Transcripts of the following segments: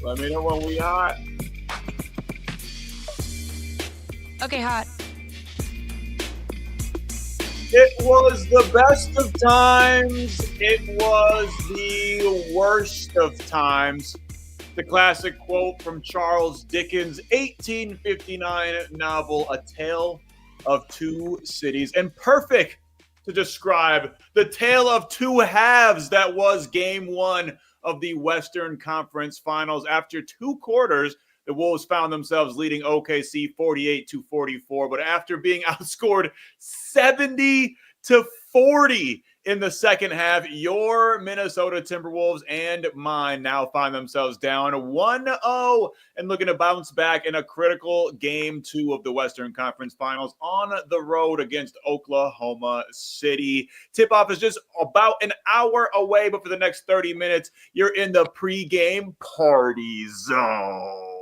Let me know when we hot. Okay, hot. It was the best of times. It was the worst of times. The classic quote from Charles Dickens' 1859 novel, A Tale of Two Cities, and perfect to describe the tale of two halves that was game one of the Western Conference Finals. After two quarters, the Wolves found themselves leading OKC 48-44, but after being outscored 70-40 in the second half, your Minnesota Timberwolves and mine now find themselves down 1-0 and looking to bounce back in a critical game two of the Western Conference Finals on the road against Oklahoma City. Tip-off is just about an hour away, but for the next 30 minutes, you're in the pregame party zone.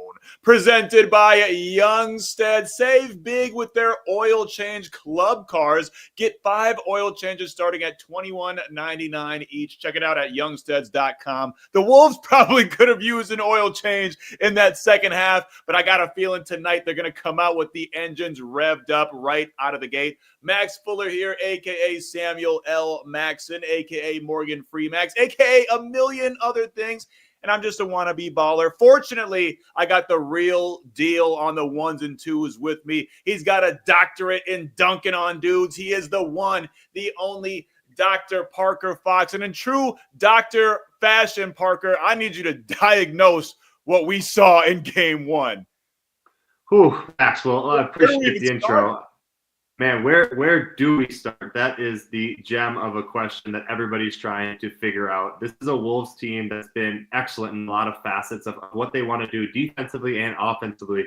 Presented by Youngsteds. Save big with their oil change club cars. Get 5 oil changes starting at $21.99 each. Check it out at youngsteds.com. The Wolves probably could have used an oil change in that second half, but I got a feeling tonight they're going to come out with the engines revved up right out of the gate. Max Fuller here, a.k.a. Samuel L. Maxon, a.k.a. Morgan Freemax, a.k.a. a million other things. And I'm just a wannabe baller. Fortunately, I got the real deal on the ones and twos with me. He's got a doctorate in dunking on dudes. He is the one, the only Dr. Parker Fox. And in true Dr. fashion, Parker, I need you to diagnose what we saw in game one. Whew, Maxwell, I appreciate the intro. Man, where do we start? That is the gem of a question that everybody's trying to figure out. This is a Wolves team that's been excellent in a lot of facets of what they want to do defensively and offensively.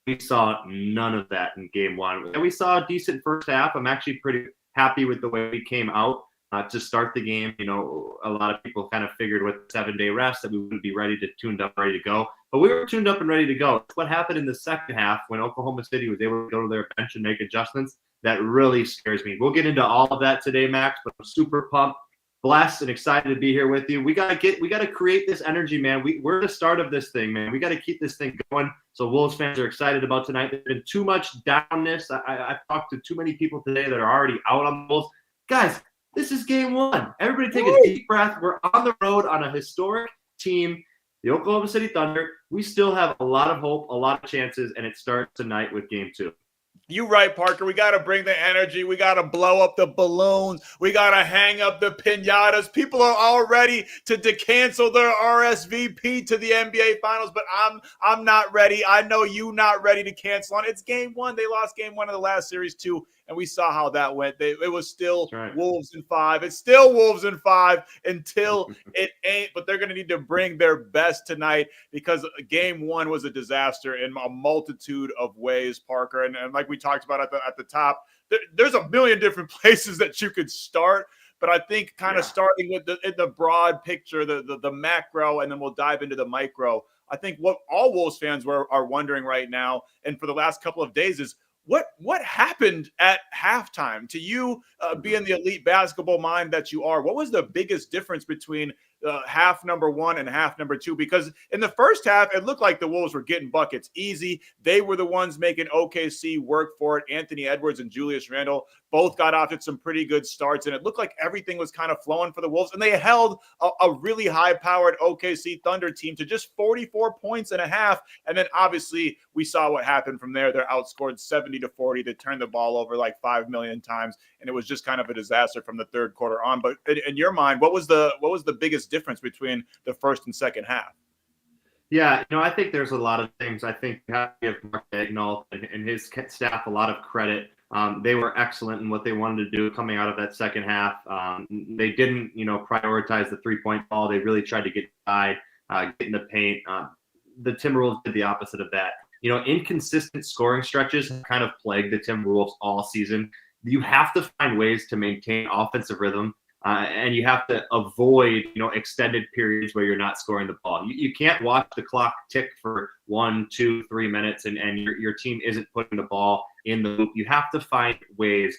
We saw none of that in game one. And we saw a decent first half. I'm actually pretty happy with the way we came out to start the game. You know, a lot of people kind of figured with the 7-day rest that we wouldn't be tuned up, ready to go. But we were tuned up and ready to go. What happened in the second half when Oklahoma City was able to go to their bench and make adjustments, that really scares me. We'll get into all of that today, Max, but I'm super pumped, blessed, and excited to be here with you. We gotta create this energy, man. We're the start of this thing, man. We got to keep this thing going. So Wolves fans are excited about tonight. There's been too much downness. I've talked to too many people today that are already out on the Wolves. Guys, this is game one. Everybody take a deep breath. We're on the road on a historic team, the Oklahoma City Thunder. We still have a lot of hope, a lot of chances, and it starts tonight with game two. You right, Parker. We got to bring the energy. We got to blow up the balloons. We got to hang up the piñatas. People are all ready to cancel their RSVP to the NBA Finals, but I'm not ready. I know you not ready to cancel on. It's game one. They lost game one of the last series too, and we saw how that went. It was still Wolves in 5. It's still Wolves in 5 until it ain't, but they're going to need to bring their best tonight because game one was a disaster in a multitude of ways, Parker. And like we talked about at the top, there's a million different places that you could start. But I think kind of starting with the broad picture, the macro, and then we'll dive into the micro. I think what all Wolves fans are wondering right now, and for the last couple of days, is what happened at halftime? To you, being the elite basketball mind that you are, what was the biggest difference between half number one and half number two? Because in the first half, it looked like the Wolves were getting buckets easy. They were the ones making OKC work for it. Anthony Edwards and Julius Randle both got off to some pretty good starts, and it looked like everything was kind of flowing for the Wolves. And they held a really high-powered OKC Thunder team to just 44 points and a half. And then obviously we saw what happened from there. They're outscored 70-40. They turned the ball over like 5 million times, and it was just kind of a disaster from the third quarter on. But in your mind, what was the biggest difference between the first and second half? Yeah, I think there's a lot of things. I think you have to give Mark Daigneault and his staff a lot of credit. They were excellent in what they wanted to do coming out of that second half. They didn't, prioritize the three-point ball. They really tried to get inside, get in the paint. The Timberwolves did the opposite of that. Inconsistent scoring stretches have kind of plagued the Timberwolves all season. You have to find ways to maintain offensive rhythm, and you have to avoid, extended periods where you're not scoring the ball. You can't watch the clock tick for 1, 2, 3 minutes and your team isn't putting the ball in the loop. You have to find ways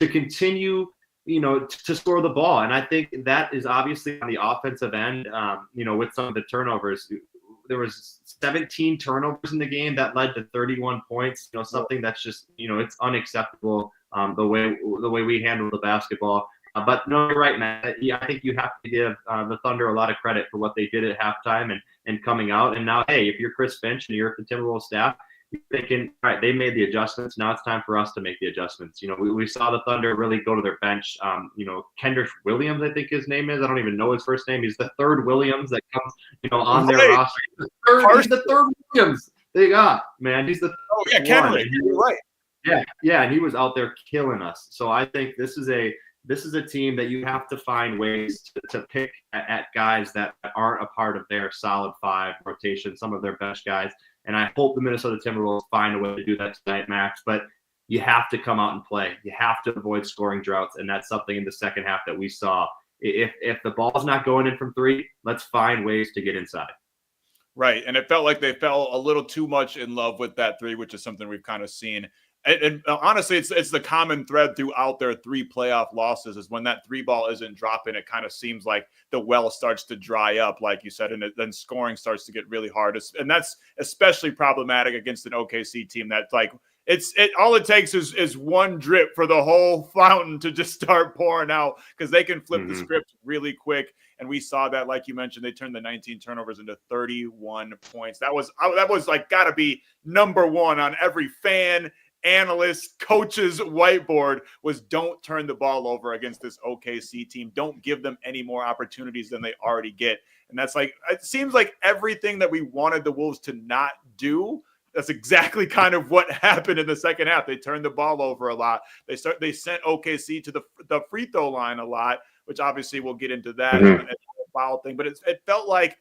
to continue, to score the ball. And I think that is obviously on the offensive end, with some of the turnovers. there was 17 turnovers in the game that led to 31 points. Something that's just it's unacceptable. The way we handle the basketball. But no, you're right, Matt. Yeah, I think you have to give the Thunder a lot of credit for what they did at halftime and coming out. And now, hey, if you're Chris Finch and you're at the Timberwolves staff, you're thinking, all right, they made the adjustments. Now it's time for us to make the adjustments. We saw the Thunder really go to their bench. Kendrick Williams, I think his name is. I don't even know his first name. He's the third Williams that comes, on their roster. He's the third Williams they got, man. He's the oh yeah, Kendrick. You're right. Yeah, and he was out there killing us. So I think this is a team that you have to find ways to pick at guys that aren't a part of their solid five rotation, some of their best guys. And I hope the Minnesota Timberwolves find a way to do that tonight, Max. But you have to come out and play. You have to avoid scoring droughts, and that's something in the second half that we saw. If the ball's not going in from three, let's find ways to get inside. Right, and it felt like they fell a little too much in love with that three, which is something we've kind of seen. And honestly, it's the common thread throughout their three playoff losses is when that three ball isn't dropping, it kind of seems like the well starts to dry up, like you said, and then scoring starts to get really hard. And that's especially problematic against an OKC team that's like all it takes is one drip for the whole fountain to just start pouring out because they can flip the script really quick. And we saw that, like you mentioned, they turned the 19 turnovers into 31 points. That was like got to be number one on every fan, analyst, coach's whiteboard was don't turn the ball over against this OKC team. Don't give them any more opportunities than they already get. And that's like, it seems like everything that we wanted the Wolves to not do, that's exactly kind of what happened in the second half. They turned the ball over a lot. They sent OKC to the free throw line a lot, which obviously we'll get into that and the foul thing. But it felt like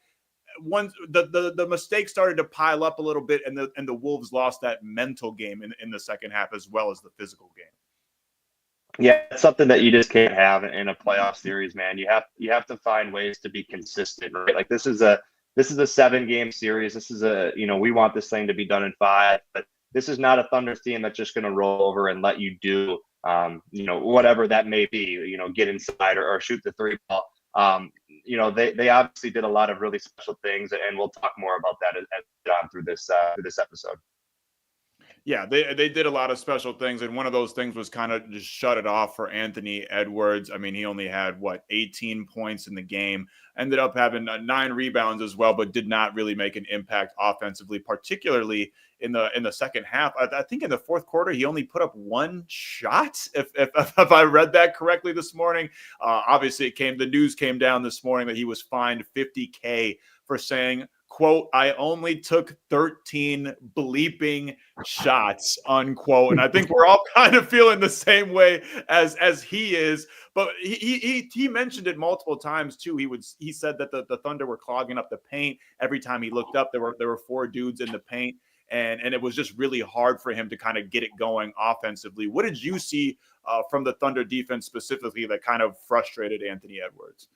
once the mistakes started to pile up a little bit, and the Wolves lost that mental game in the second half as well as the physical game. Yeah, it's something that you just can't have in a playoff series, man. You have to find ways to be consistent, right? Like this is a 7-game series. This is we want this thing to be done in 5, but this is not a Thunder team that's just going to roll over and let you do whatever that may be, get inside or shoot the three ball. They obviously did a lot of really special things, and we'll talk more about that as we get on through this episode. Yeah, they did a lot of special things, and one of those things was kind of just shut it off for Anthony Edwards. I mean, he only had 18 points in the game, ended up having 9 rebounds as well, but did not really make an impact offensively, particularly in the second half. I think in the fourth quarter he only put up 1 shot, if I read that correctly this morning. Obviously, the news came down this morning that he was fined $50K for saying, quote, "I only took 13 bleeping shots," unquote. And I think we're all kind of feeling the same way as he is. But he mentioned it multiple times too. He said that the Thunder were clogging up the paint every time he looked up. There were 4 dudes in the paint, and it was just really hard for him to kind of get it going offensively. What did you see from the Thunder defense specifically that kind of frustrated Anthony Edwards?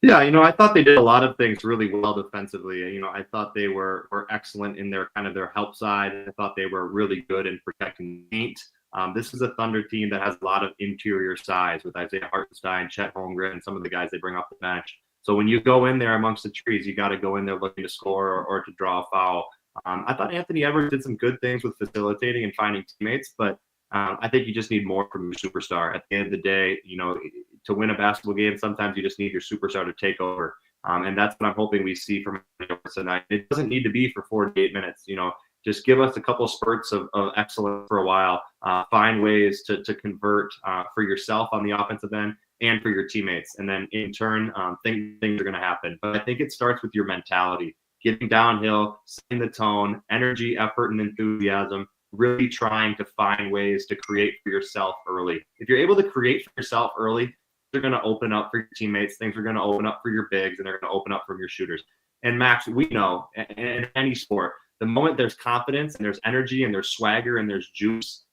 Yeah, I thought they did a lot of things really well defensively. I thought they were excellent in their help side. I thought they were really good in protecting the paint. This is a Thunder team that has a lot of interior size with Isaiah Hartenstein, Chet Holmgren, and some of the guys they bring off the bench. So when you go in there amongst the trees, you got to go in there looking to score or to draw a foul. I thought Anthony Edwards did some good things with facilitating and finding teammates, but I think you just need more from your superstar. At the end of the day, to win a basketball game, sometimes you just need your superstar to take over. And that's what I'm hoping we see from Edwards tonight. It doesn't need to be for 48 minutes. Just give us a couple spurts of excellence for a while. Find ways to convert for yourself on the offensive end and for your teammates. And then in turn, things are going to happen. But I think it starts with your mentality. Getting downhill, setting the tone, energy, effort, and enthusiasm. Really trying to find ways to create for yourself early. If you're able to create for yourself early, they're going to open up for your teammates. Things are going to open up for your bigs, and they're going to open up from your shooters. And Max, we know in any sport, the moment there's confidence and there's energy and there's swagger and there's juice,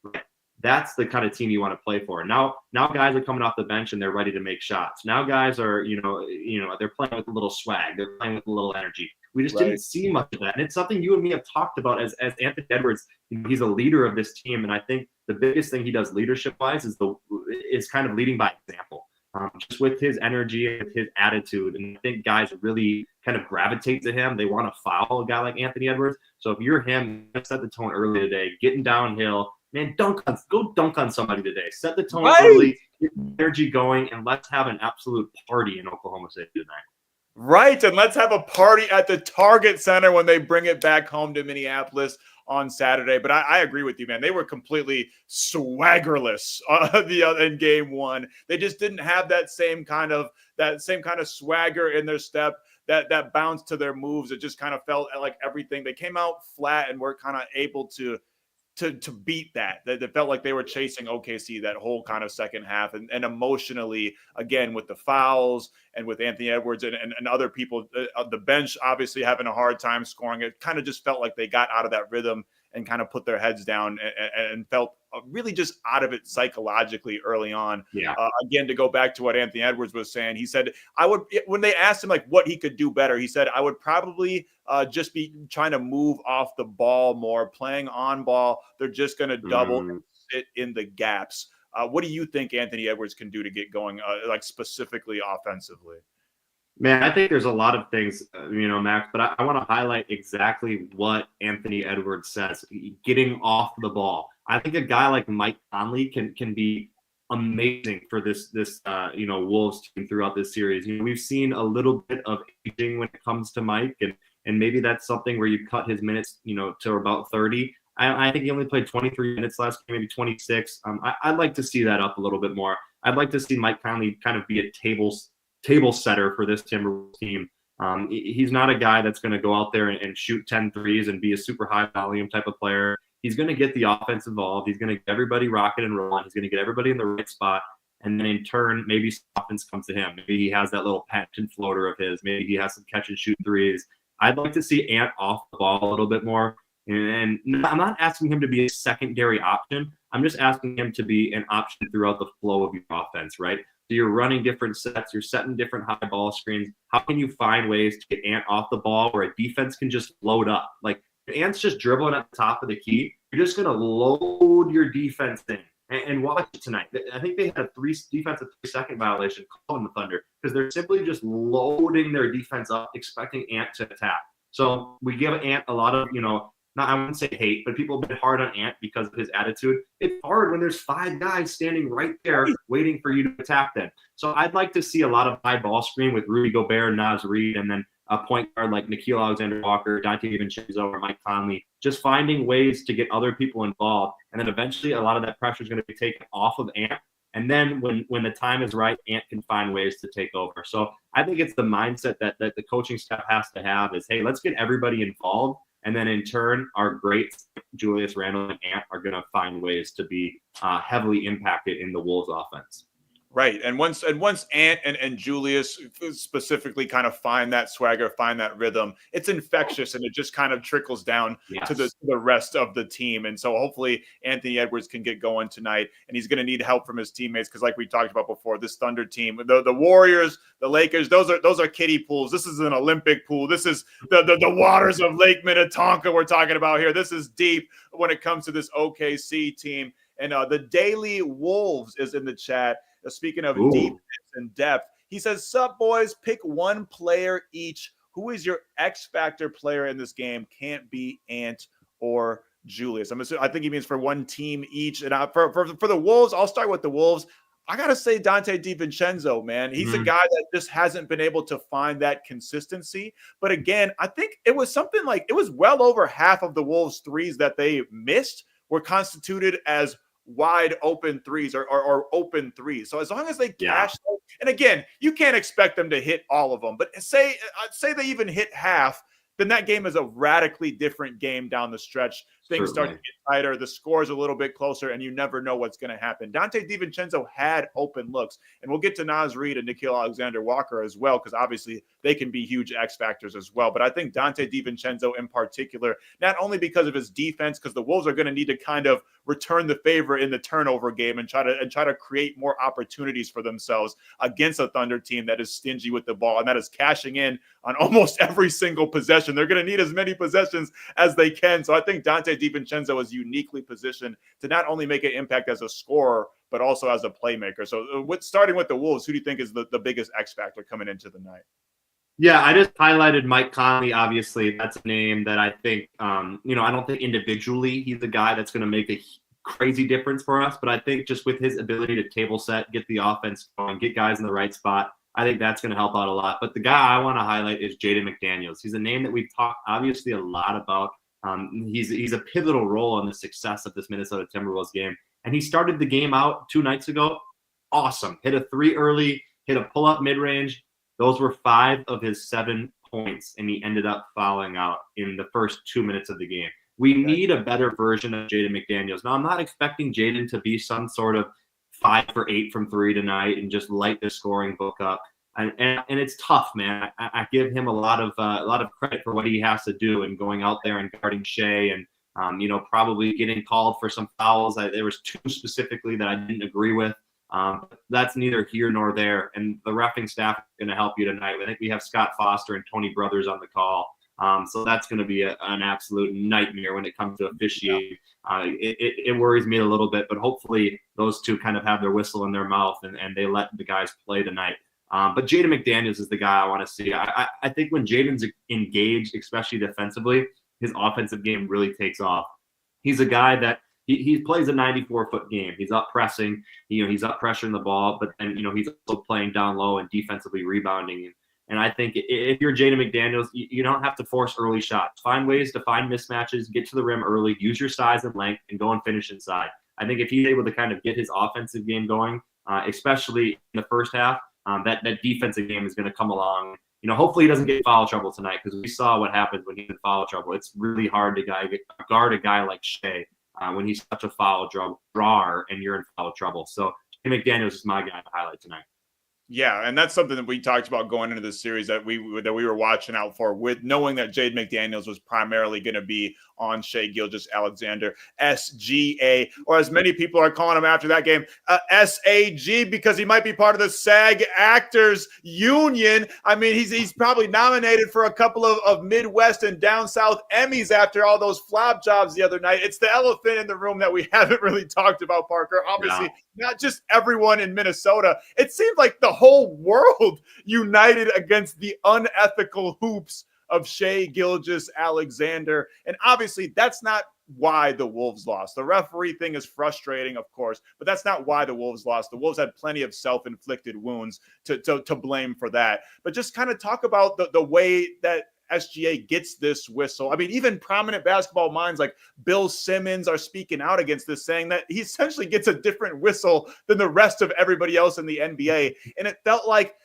that's the kind of team you want to play for. Now guys are coming off the bench and they're ready to make shots. Now guys are, they're playing with a little swag. They're playing with a little energy. We just didn't see much of that. And it's something you and me have talked about as Anthony Edwards. He's a leader of this team. And I think the biggest thing he does leadership-wise is kind of leading by example. Just with his energy and his attitude. And I think guys really kind of gravitate to him. They want to foul a guy like Anthony Edwards. So if you're him, set the tone early today, getting downhill. Man, go dunk on somebody today. Set the tone early, get the energy going, and let's have an absolute party in Oklahoma City tonight. Right, and let's have a party at the Target Center when they bring it back home to Minneapolis on Saturday. But I agree with you, man. They were completely swaggerless in game one. They just didn't have that same kind of swagger in their step, that bounce to their moves. It just kind of felt like everything. They came out flat and were kind of able to beat that. That felt like they were chasing OKC that whole kind of second half, and emotionally, again, with the fouls and with Anthony Edwards and other people, the bench obviously having a hard time scoring. It kind of just felt like they got out of that rhythm and kind of put their heads down and felt really just out of it psychologically early on. Yeah. Again, to go back to what Anthony Edwards was saying, he said, when they asked him like what he could do better, he said, I would probably just be trying to move off the ball more, playing on ball. They're just going to double and sit in the gaps. What do you think Anthony Edwards can do to get going, like specifically offensively? Man, I think there's a lot of things, Max, but I want to highlight exactly what Anthony Edwards says, getting off the ball. I think a guy like Mike Conley can be amazing for this Wolves team throughout this series. We've seen a little bit of aging when it comes to Mike, and maybe that's something where you cut his minutes, to about 30. I think he only played 23 minutes last game, maybe 26. I'd like to see that up a little bit more. I'd like to see Mike Conley kind of be a table setter for this Timberwolves team. He's not a guy that's going to go out there and shoot 10 threes and be a super high volume type of player. He's going to get the offense involved. He's going to get everybody rocking and rolling. He's going to get everybody in the right spot. And then in turn, maybe some offense comes to him. Maybe he has that little pension floater of his. Maybe he has some catch and shoot threes. I'd like to see Ant off the ball a little bit more. And I'm not asking him to be a secondary option. I'm just asking him to be an option throughout the flow of your offense, right? So you're running different sets. You're setting different high ball screens. How can you find ways to get Ant off the ball where a defense can just load up? Like, if Ant's just dribbling at the top of the key, you're just going to load your defense in. And watch it tonight. I think they had a defensive 3-second violation called on the Thunder because they're simply just loading their defense up, expecting Ant to attack. So we give Ant a lot of, I wouldn't say hate, but people have been hard on Ant because of his attitude. It's hard when there's 5 guys standing right there waiting for you to attack them. So I'd like to see a lot of high ball screen with Rudy Gobert, Naz Reid, and then a point guard like Nickeil Alexander-Walker, Dante DiVincenzo, or Mike Conley, just finding ways to get other people involved. And then eventually a lot of that pressure is going to be taken off of Ant. And then when the time is right, Ant can find ways to take over. So I think it's the mindset that the coaching staff has to have is, hey, let's get everybody involved. And then in turn, our greats, Julius Randle and Ant, are going to find ways to be heavily impacted in the Wolves offense. Right. And once Ant and Julius specifically kind of find that swagger, find that rhythm, it's infectious and it just kind of trickles down to the rest of the team. And so hopefully Anthony Edwards can get going tonight, and he's going to need help from his teammates because like we talked about before, this Thunder team, the Warriors, the Lakers, those are kiddie pools. This is an Olympic pool. This is the waters of Lake Minnetonka we're talking about here. This is deep when it comes to this OKC team. And the Daily Wolves is in the chat. Speaking of defense and depth, he says, "Sup, boys, pick one player each. Who is your X factor player in this game? Can't be Ant or Julius." I think he means for one team each. And for the Wolves, I'll start with the Wolves. I got to say Dante DiVincenzo, man. He's a guy that just hasn't been able to find that consistency. But again, I think it was something like it was well over half of the Wolves' threes that they missed were constituted as wide open threes or open threes. So as long as they cash them, and again, you can't expect them to hit all of them, but say they even hit half, then that game is a radically different game down the stretch. Things start to get tighter. The score's a little bit closer, and you never know what's going to happen. Dante DiVincenzo had open looks, and we'll get to Naz Reid and Nickeil Alexander-Walker as well, because obviously they can be huge X factors as well. But I think Dante DiVincenzo in particular, not only because of his defense, because the Wolves are going to need to kind of return the favor in the turnover game and try to create more opportunities for themselves against a Thunder team that is stingy with the ball and that is cashing in on almost every single possession. They're going to need as many possessions as they can. So I think Dante DiVincenzo is uniquely positioned to not only make an impact as a scorer, but also as a playmaker. So starting with the Wolves, who do you think is the biggest X factor coming into the night? Yeah, I just highlighted Mike Conley. Obviously, that's a name that I think, I don't think individually he's the guy that's going to make a crazy difference for us. But I think just with his ability to table set, get the offense going, get guys in the right spot, I think that's going to help out a lot. But the guy I want to highlight is Jaden McDaniels. He's a name that we've talked obviously a lot about. He's a pivotal role in the success of this Minnesota Timberwolves game. And he started the game out 2 nights ago. Awesome. Hit a 3 early, hit a pull-up mid-range. Those were 5 of his 7 points, and he ended up fouling out in the first 2 minutes of the game. We need a better version of Jaden McDaniels. Now, I'm not expecting Jaden to be some sort of 5 for 8 from 3 tonight and just light the scoring book up. And it's tough, man. I give him a lot of credit for what he has to do and going out there and guarding Shea and probably getting called for some fouls. There was 2 specifically that I didn't agree with. That's neither here nor there, and the reffing staff is going to help you tonight. I think we have Scott Foster and Tony Brothers on the call, so that's going to be an absolute nightmare when it comes to officiating. It worries me a little bit, but hopefully those 2 kind of have their whistle in their mouth and they let the guys play tonight. But Jaden McDaniels is the guy I want to see. I think when Jaden's engaged, especially defensively, his offensive game really takes off. He's a guy that he plays a 94-foot game. He's up pressing, he's up pressuring the ball, but then, he's also playing down low and defensively rebounding. And I think if you're Jaden McDaniels, you don't have to force early shots. Find ways to find mismatches, get to the rim early, use your size and length, and go and finish inside. I think if he's able to kind of get his offensive game going, especially in the first half, that defensive game is going to come along. Hopefully he doesn't get foul trouble tonight, because we saw what happens when he's in foul trouble. It's really hard to guard a guy like Shea when he's such a foul drawer and you're in foul trouble. So McDaniels is my guy to highlight tonight. Yeah, and that's something that we talked about going into this series that we were watching out for, with knowing that Jaden McDaniels was primarily going to be on Shai Gilgeous-Alexander, SGA, or as many people are calling him after that game, SAG, because he might be part of the SAG Actors Union. I mean, he's probably nominated for a couple of Midwest and Down South Emmys after all those flop jobs the other night. It's the elephant in the room that we haven't really talked about, Parker. Obviously, not just everyone in Minnesota. It seemed like the whole world united against the unethical hoops of Shai Gilgeous-Alexander. And obviously, that's not why the Wolves lost. The referee thing is frustrating, of course, but that's not why the Wolves lost. The Wolves had plenty of self-inflicted wounds to blame for that. But just kind of talk about the way that SGA gets this whistle. I mean, even prominent basketball minds like Bill Simmons are speaking out against this, saying that he essentially gets a different whistle than the rest of everybody else in the NBA. And it felt like,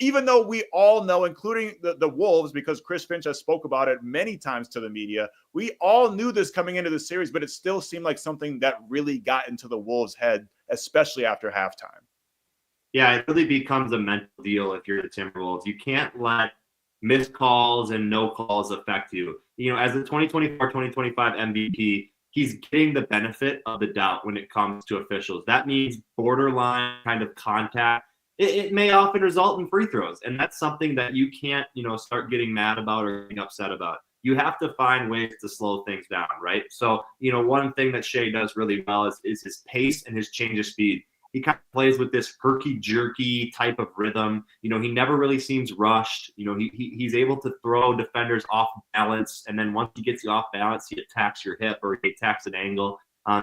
even though we all know, including the Wolves, because Chris Finch has spoke about it many times to the media, we all knew this coming into the series, but it still seemed like something that really got into the Wolves' head, especially after halftime. Yeah, it really becomes a mental deal if you're the Timberwolves. You can't let missed calls and no calls affect you. As the 2024-2025 MVP, he's getting the benefit of the doubt when it comes to officials. That means borderline kind of contact. It may often result in free throws, and that's something that you can't, start getting mad about or getting upset about. You have to find ways to slow things down, right? So, one thing that Shai does really well is his pace and his change of speed. He kind of plays with this herky-jerky type of rhythm. He never really seems rushed. He's able to throw defenders off balance, and then once he gets you off balance, he attacks your hip or he attacks an angle.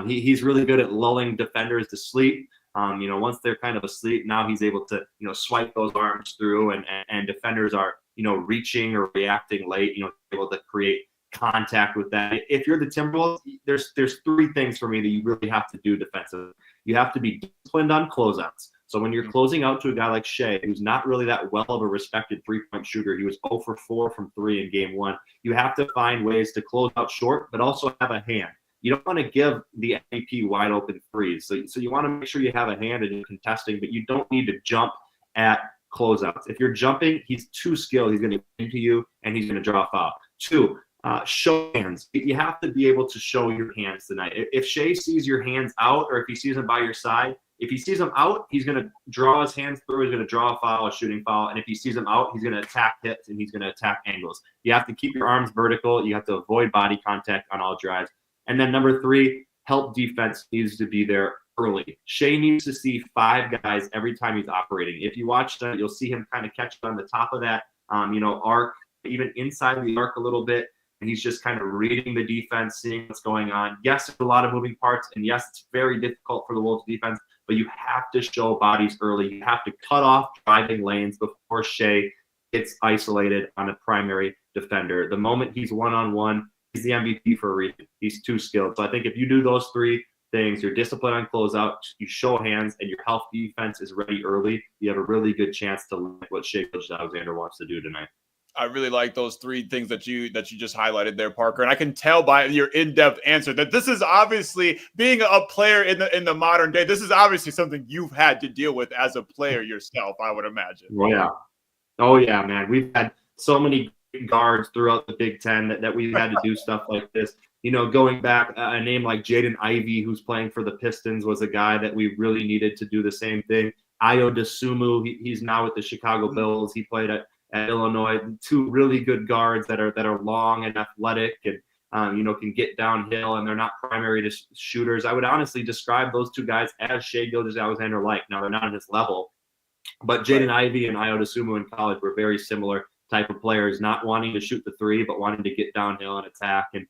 He's really good at lulling defenders to sleep. Once they're kind of asleep, now he's able to, swipe those arms through, and defenders are, reaching or reacting late, able to create contact with that. If you're the Timberwolves, there's 3 things for me that you really have to do defensively. You have to be disciplined on closeouts. So when you're closing out to a guy like Shai, who's not really that well of a respected 3-point shooter, he was 0 for 4 from 3 in game 1. You have to find ways to close out short, but also have a hand. You don't want to give the MVP wide open threes. So you want to make sure you have a hand in contesting, but you don't need to jump at closeouts. If you're jumping, he's too skilled. He's going to get into you, and he's going to draw a foul. 2, show hands. You have to be able to show your hands tonight. If Shai sees your hands out, or if he sees them by your side, if he sees them out, he's going to draw his hands through. He's going to draw a foul, a shooting foul. And if he sees them out, he's going to attack hits, and he's going to attack angles. You have to keep your arms vertical. You have to avoid body contact on all drives. And then number 3, help defense needs to be there early. Shai needs to see 5 guys every time he's operating. If you watch that, you'll see him kind of catch on the top of that arc, even inside the arc a little bit. And he's just kind of reading the defense, seeing what's going on. Yes, there's a lot of moving parts, and yes, it's very difficult for the Wolves defense, but you have to show bodies early. You have to cut off driving lanes before Shea gets isolated on a primary defender. The moment he's one-on-one, he's the MVP for a reason. He's too skilled. So I think if you do those three things, you're disciplined on closeout, you show hands, and your health defense is ready early, you have a really good chance to like what Shea Alexander wants to do tonight. I really like those three things that you just highlighted there, Parker. And I can tell by your in-depth answer that this is obviously, being a player in the modern day, this is obviously something you've had to deal with as a player yourself, I would imagine. Oh yeah, man. We've had so many guards throughout the Big Ten that we've had to do stuff like this. Going back, a name like Jaden Ivey, who's playing for the Pistons, was a guy that we really needed to do the same thing. Ayo Dosunmu, he's now with the Chicago Bulls. He played at Illinois. Two really good guards that are long and athletic and can get downhill, and they're not primary shooters. I would honestly describe those two guys as Shea Gilgeous-Alexander like. Now they're not at his level, but Jaden Ivey and Ayo Dosunmu in college were very similar type of players, not wanting to shoot the three, but wanting to get downhill and attack. And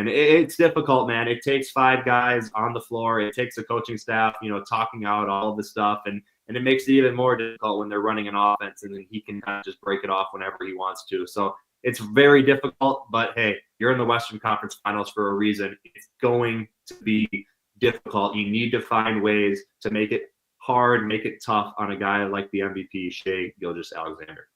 it's difficult, man. It takes 5 guys on the floor. It takes a coaching staff, talking out all of the stuff. And it makes it even more difficult when they're running an offense, and then he can kind of just break it off whenever he wants to. So it's very difficult, but hey, you're in the Western Conference Finals for a reason. It's going to be difficult. You need to find ways to make it hard, make it tough on a guy like the MVP, Shea Gilgeous-Alexander.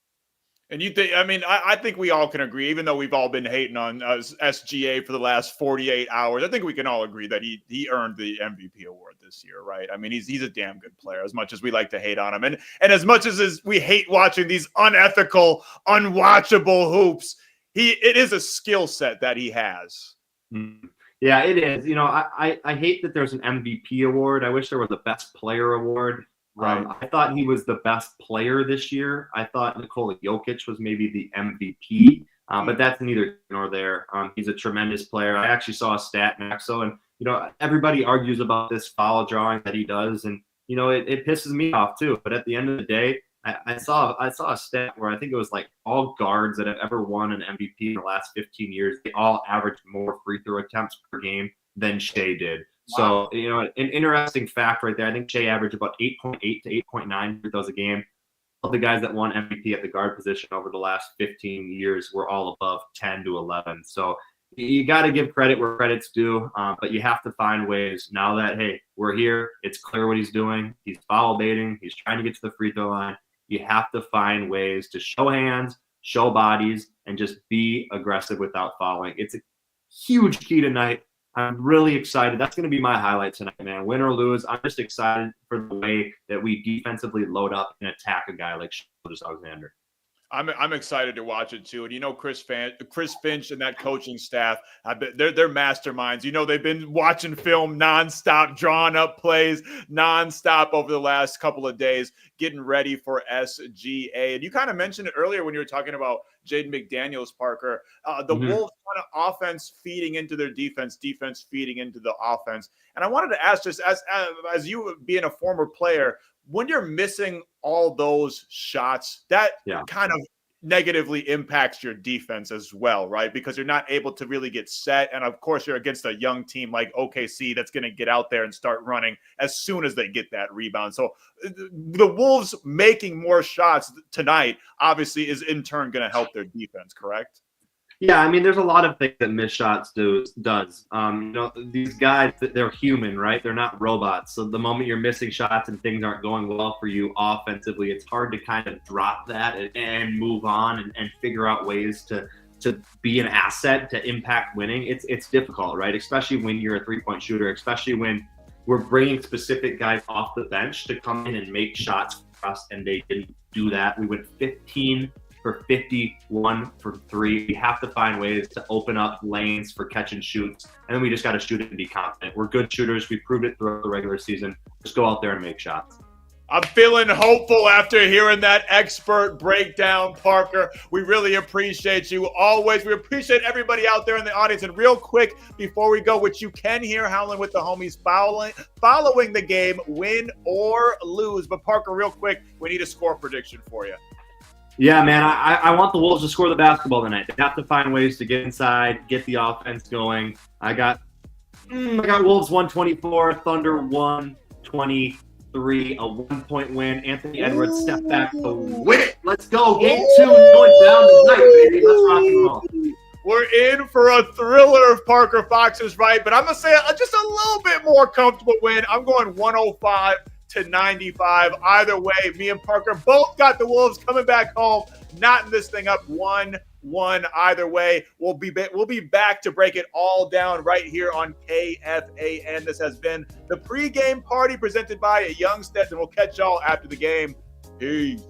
And you think, I think we all can agree, even though we've all been hating on SGA for the last 48 hours, I think we can all agree that he earned the MVP award this year, right? I mean, he's a damn good player, as much as we like to hate on him. And as much as we hate watching these unethical, unwatchable hoops, it is a skill set that he has. Yeah, it is. I hate that there's an MVP award. I wish there was a best player award. Right. I thought he was the best player this year. I thought Nikola Jokic was maybe the MVP, but that's neither here nor there. He's a tremendous player. I actually saw a stat, Maxo, and everybody argues about this foul drawing that he does, and it pisses me off too. But at the end of the day, I saw a stat where I think it was like all guards that have ever won an MVP in the last 15 years, they all averaged more free throw attempts per game than Shea did. Wow. So, an interesting fact right there. I think Shea averaged about 8.8 to 8.9 free throws a game. All the guys that won MVP at the guard position over the last 15 years were all above 10 to 11. So you got to give credit where credit's due, but you have to find ways now that, hey, we're here. It's clear what he's doing. He's foul baiting. He's trying to get to the free throw line. You have to find ways to show hands, show bodies, and just be aggressive without fouling. It's a huge key tonight. I'm really excited. That's going to be my highlight tonight, man. Win or lose, I'm just excited for the way that we defensively load up and attack a guy like Shea Gilgeous-Alexander. I'm excited to watch it too. And Chris Finch and that coaching staff, they're masterminds. They've been watching film nonstop, drawing up plays nonstop over the last couple of days, getting ready for SGA. And you kind of mentioned it earlier when you were talking about Jaden McDaniels, Parker. The Wolves kind of offense feeding into their defense feeding into the offense. And I wanted to ask, just as you being a former player, when you're missing all those shots, that kind of negatively impacts your defense as well, right? Because you're not able to really get set. And of course, you're against a young team like OKC that's going to get out there and start running as soon as they get that rebound. So the Wolves making more shots tonight, obviously, is in turn going to help their defense, correct? Yeah, there's a lot of things that missed shots does. These guys, they're human, right? They're not robots. So the moment you're missing shots and things aren't going well for you offensively, it's hard to kind of drop that and move on and figure out ways to be an asset to impact winning. It's difficult, right? Especially when you're a three-point shooter, especially when we're bringing specific guys off the bench to come in and make shots for us, and they didn't do that. We went 15 for 51 for 3. We have to find ways to open up lanes for catch and shoots, and then we just got to shoot it and be confident. We're good shooters. We proved it throughout the regular season. Just go out there and make shots. I'm feeling hopeful after hearing that expert breakdown, Parker. We really appreciate you always. We appreciate everybody out there in the audience. And real quick, before we go, which you can hear Howlin with the homies following the game, win or lose. But Parker, real quick, we need a score prediction for you. Yeah, man, I want the Wolves to score the basketball tonight. They have to find ways to get inside, get the offense going. I got Wolves 124, Thunder 123, a 1-point win. Anthony Edwards step back to win it. Let's go. Game 2 going down tonight, baby. Let's rock and roll. We're in for a thriller if Parker Fox is right, but I'm going to say just a little bit more comfortable win. I'm going 105-95. Either way, me and Parker both got the Wolves coming back home, knotting this thing up 1-1. Either way, we'll be back to break it all down right here on KFAN. This has been the pregame party presented by Youngsteds, and we'll catch y'all after the game. Peace.